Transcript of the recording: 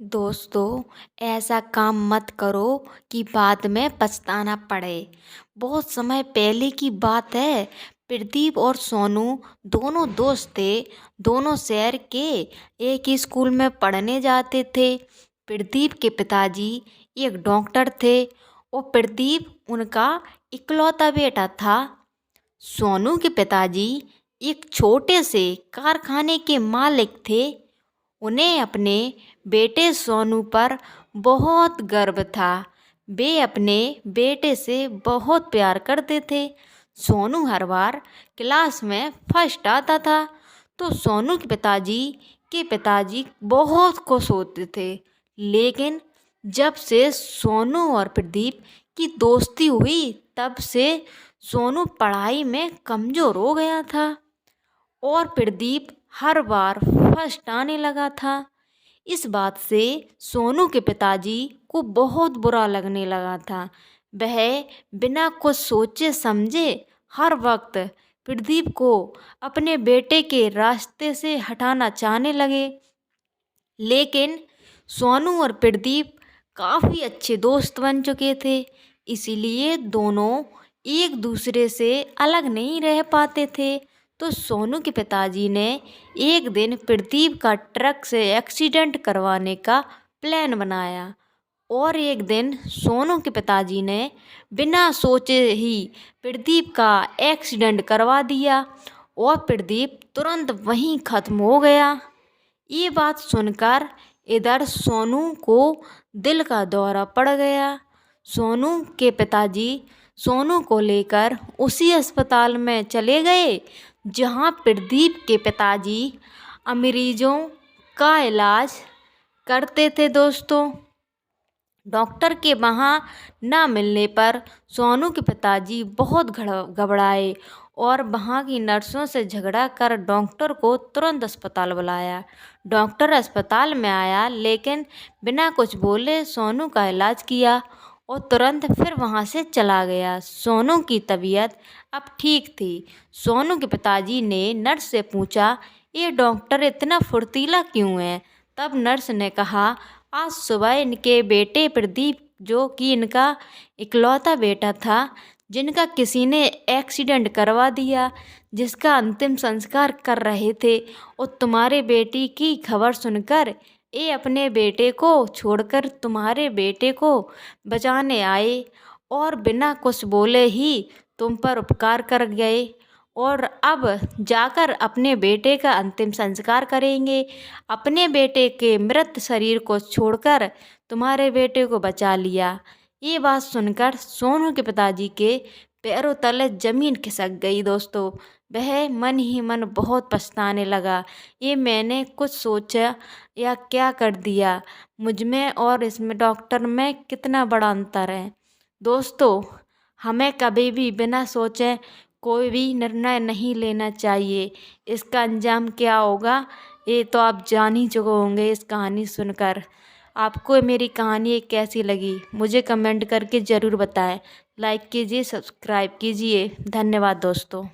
दोस्तों, ऐसा काम मत करो कि बाद में पछताना पड़े। बहुत समय पहले की बात है। प्रदीप और सोनू दोनों दोस्त थे। दोनों शहर के एक ही स्कूल में पढ़ने जाते थे। प्रदीप के पिताजी एक डॉक्टर थे और प्रदीप उनका इकलौता बेटा था। सोनू के पिताजी एक छोटे से कारखाने के मालिक थे। उन्हें अपने बेटे सोनू पर बहुत गर्व था। वे अपने बेटे से बहुत प्यार करते थे। सोनू हर बार क्लास में फर्स्ट आता था तो सोनू के पिताजी बहुत खुश होते थे। लेकिन जब से सोनू और प्रदीप की दोस्ती हुई तब से सोनू पढ़ाई में कमज़ोर हो गया था और प्रदीप हर बार फर्स्ट आने लगा था। इस बात से सोनू के पिताजी को बहुत बुरा लगने लगा था। वह बिना कुछ सोचे समझे हर वक्त प्रदीप को अपने बेटे के रास्ते से हटाना चाहने लगे। लेकिन सोनू और प्रदीप काफ़ी अच्छे दोस्त बन चुके थे, इसीलिए दोनों एक दूसरे से अलग नहीं रह पाते थे। तो सोनू के पिताजी ने एक दिन प्रदीप का ट्रक से एक्सीडेंट करवाने का प्लान बनाया और एक दिन सोनू के पिताजी ने बिना सोचे ही प्रदीप का एक्सीडेंट करवा दिया और प्रदीप तुरंत वहीं खत्म हो गया। ये बात सुनकर इधर सोनू को दिल का दौरा पड़ गया। सोनू के पिताजी सोनू को लेकर उसी अस्पताल में चले गए जहां प्रदीप के पिताजी मरीजों का इलाज करते थे। दोस्तों, डॉक्टर के वहाँ ना मिलने पर सोनू के पिताजी बहुत घबराए और वहाँ की नर्सों से झगड़ा कर डॉक्टर को तुरंत अस्पताल बुलाया। डॉक्टर अस्पताल में आया लेकिन बिना कुछ बोले सोनू का इलाज किया और तुरंत फिर वहाँ से चला गया। सोनू की तबीयत अब ठीक थी। सोनू के पिताजी ने नर्स से पूछा, ये डॉक्टर इतना फुर्तीला क्यों है? तब नर्स ने कहा, आज सुबह इनके बेटे प्रदीप, जो कि इनका इकलौता बेटा था, जिनका किसी ने एक्सीडेंट करवा दिया, जिसका अंतिम संस्कार कर रहे थे, और तुम्हारे बेटी की खबर सुनकर ये अपने बेटे को छोड़कर तुम्हारे बेटे को बचाने आए और बिना कुछ बोले ही तुम पर उपकार कर गए और अब जाकर अपने बेटे का अंतिम संस्कार करेंगे। अपने बेटे के मृत शरीर को छोड़कर तुम्हारे बेटे को बचा लिया। ये बात सुनकर सोनू के पिताजी के पैरों तले जमीन खिसक गई। दोस्तों, वह मन ही मन बहुत पछताने लगा। ये मैंने कुछ सोचा या क्या कर दिया? मुझ में और इसमें डॉक्टर में कितना बड़ा अंतर है। दोस्तों, हमें कभी भी बिना सोचे कोई भी निर्णय नहीं लेना चाहिए। इसका अंजाम क्या होगा ये तो आप जान ही चुके होंगे इस कहानी सुनकर। आपको मेरी कहानी कैसी लगी मुझे कमेंट करके ज़रूर बताएं। लाइक कीजिए, सब्सक्राइब कीजिए। धन्यवाद दोस्तों।